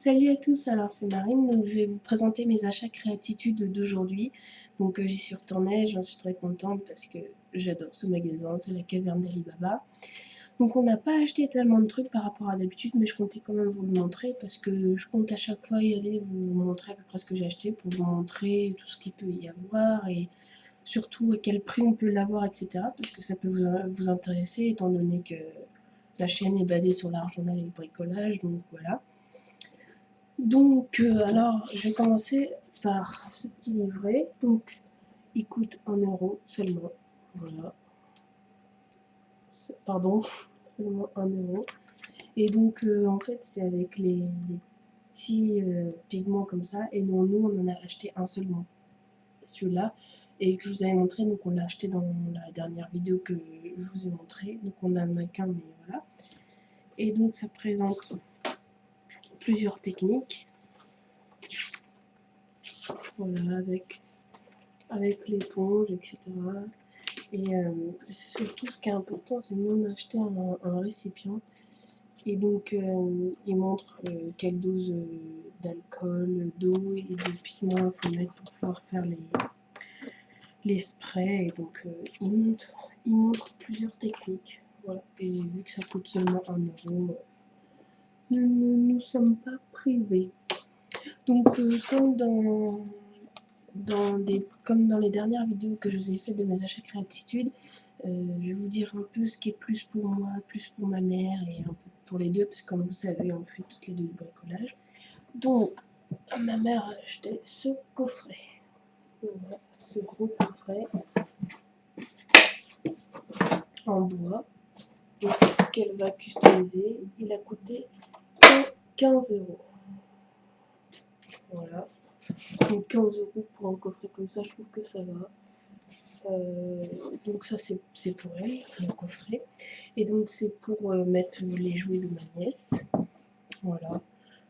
Salut à tous, alors c'est Marine, donc je vais vous présenter mes achats créatitude d'aujourd'hui. Donc j'y suis retournée, j'en suis très contente parce que j'adore ce magasin, c'est la caverne d'Alibaba. Donc on n'a pas acheté tellement de trucs par rapport à d'habitude, mais je comptais quand même vous le montrer parce que je compte à chaque fois y aller vous montrer à peu près ce que j'ai acheté pour vous montrer tout ce qu'il peut y avoir et surtout à quel prix on peut l'avoir, etc. Parce que ça peut vous intéresser étant donné que la chaîne est basée sur l'art journal et le bricolage, donc voilà. Donc, alors, je vais commencer par ce petit livret. Donc, il coûte 1 € seulement. Voilà. Pardon, seulement 1 €. Et donc, en fait, c'est avec les petits pigments comme ça. Et nous, on en a acheté un seulement. Celui-là. Et que je vous avais montré. Donc, on l'a acheté dans la dernière vidéo que je vous ai montré. Donc, on n'en a qu'un, mais voilà. Et donc, ça présente plusieurs techniques. Voilà, avec l'éponge, etc. Et surtout, ce qui est important, c'est que nous, on a acheté un récipient. Et donc, il montre quelle dose d'alcool, d'eau et de pigment il faut mettre pour pouvoir faire les sprays. Et donc, il montre plusieurs techniques. Voilà. Et vu que ça coûte seulement 1 €, nous ne nous sommes pas privés. Donc, comme dans les dernières vidéos que je vous ai faites de mes achats créatitude, je vais vous dire un peu ce qui est plus pour moi, plus pour ma mère et un peu pour les deux, parce que comme vous savez, on fait toutes les deux du bricolage. Donc, ma mère a acheté ce coffret. Voilà, ce gros coffret en bois qu'elle va customiser. Il a coûté 15 €. Voilà. Donc 15 € pour un coffret comme ça, je trouve que ça va. Donc ça c'est pour elle, le coffret. Et donc c'est pour mettre les jouets de ma nièce. Voilà.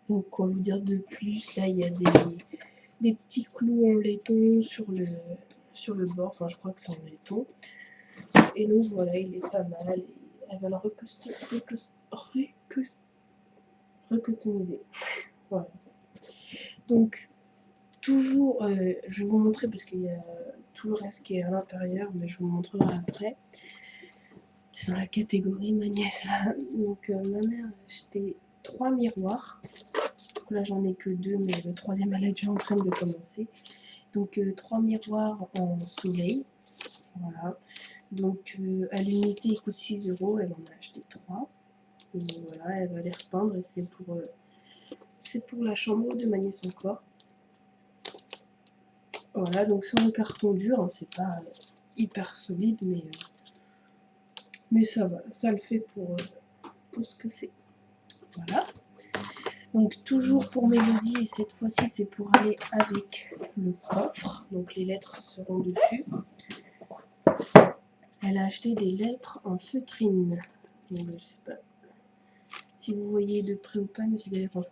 Donc quoi vous dire de plus, là il y a des petits clous en laiton sur le bord, enfin je crois que c'est en laiton. Et donc voilà, il est pas mal. Et elle va le recustomiser. Voilà. Donc toujours, je vais vous montrer parce qu'il y a tout le reste qui est à l'intérieur, mais je vous montrerai après. C'est dans la catégorie ma nièce. Donc ma mère a acheté 3 miroirs. Donc là j'en ai que 2, mais le troisième elle est déjà en train de commencer. Donc 3 miroirs en soleil. Voilà. Donc à l'unité il coûte 6 €, elle en a acheté 3. Donc voilà, elle va les repeindre et c'est pour la chambre de ma nièce encore. Voilà, donc c'est en carton dur, hein, c'est pas hyper solide, mais ça va, ça le fait pour ce que c'est. Voilà. Donc toujours pour Mélodie, et cette fois-ci c'est pour aller avec le coffre, donc les lettres seront dessus. Elle a acheté des lettres en feutrine. Donc je sais pas si vous voyez de près ou pas, mais c'est des lettres en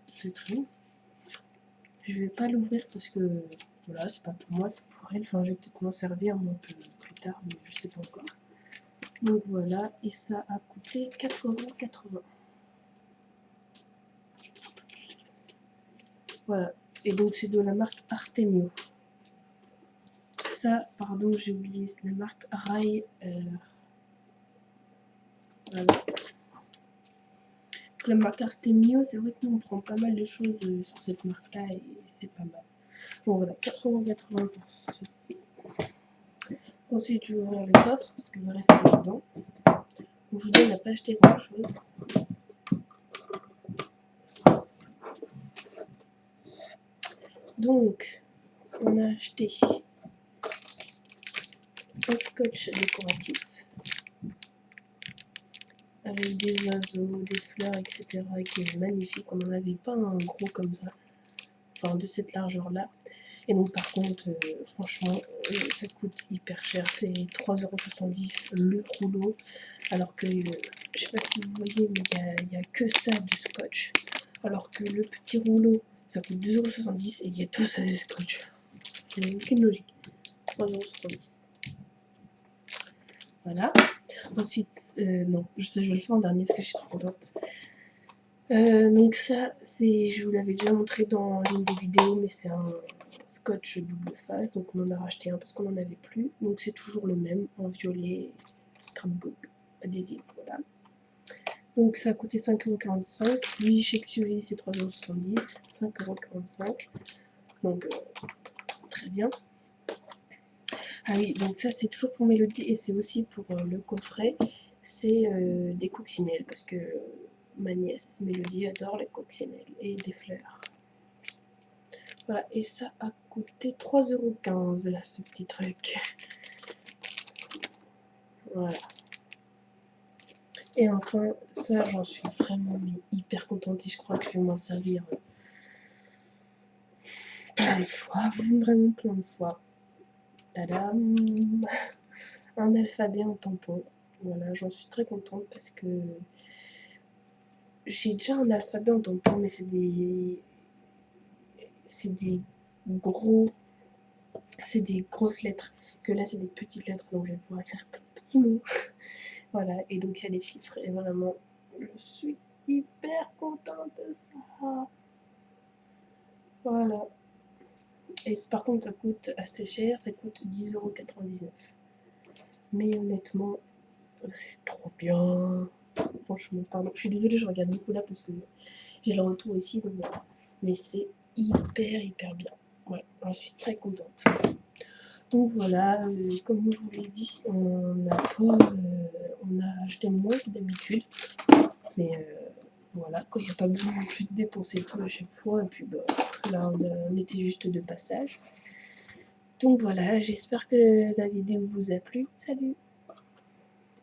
feutrine. Je vais pas l'ouvrir parce que voilà, c'est pas pour moi, c'est pour elle. Enfin, je vais peut-être m'en servir moi plus tard, mais je sais pas encore. Donc voilà, et ça a coûté 4,80 €. Voilà, et donc c'est de la marque Artemio. Ça, pardon, j'ai oublié, c'est la marque Rai. Voilà. La marque Artemio, c'est vrai que nous on prend pas mal de choses sur cette marque-là et c'est pas mal. Bon voilà, 4,80 € pour ceci. Ensuite, je vais ouvrir le coffre parce que le reste est dedans. Donc, je vous dis, on n'a pas acheté grand chose. Donc, on a acheté un scotch décoratif avec des oiseaux, des fleurs, etc. qui est magnifique. On n'en avait pas un gros comme ça, enfin de cette largeur-là. Et donc, par contre, franchement, ça coûte hyper cher. C'est 3,70 € le rouleau. Alors que, je sais pas si vous voyez, mais il y a que ça du scotch. Alors que le petit rouleau, ça coûte 2,70 € et il y a tout ça du scotch. Il n'y a aucune logique. 3,70 €. Voilà. Ensuite, non, je sais, je vais le faire en dernier parce que je suis trop contente. Donc ça, je vous l'avais déjà montré dans l'une des vidéos, mais c'est un scotch double face, donc on en a racheté un parce qu'on n'en avait plus. Donc c'est toujours le même, en violet, scrapbook, adhésif, voilà. Donc ça a coûté 5,45 €. Lui, chez QV, c'est 3,70 €, 5,45 €. Donc très bien. Ah oui, donc ça c'est toujours pour Mélodie et c'est aussi pour le coffret. C'est des coccinelles parce que ma nièce Mélodie adore les coccinelles et des fleurs. Voilà, et ça a coûté 3,15 € ce petit truc. Voilà. Et enfin, ça j'en suis vraiment hyper contente et je crois que je vais m'en servir plein de fois, vraiment plein de fois. Tadam! Un alphabet en tampon. Voilà, j'en suis très contente parce que j'ai déjà un alphabet en tampon, mais c'est des gros, c'est des grosses lettres. Que là, c'est des petites lettres, donc je vais pouvoir écrire plein de petits mots. Voilà, et donc il y a des chiffres, et vraiment, je suis hyper contente de ça. Voilà. Et par contre, ça coûte assez cher, ça coûte 10,99 €. Mais honnêtement, c'est trop bien. Franchement, pardon. Je suis désolée, je regarde beaucoup là parce que j'ai le retour ici, donc voilà. Mais c'est hyper bien. Ouais, j'en suis très contente. Donc voilà, comme je vous l'ai dit, on a acheté moins que d'habitude. Mais voilà, quand il n'y a pas besoin non plus de dépenser tout à chaque fois. Et puis bah, là, on était juste de passage. Donc voilà, j'espère que la vidéo vous a plu. Salut!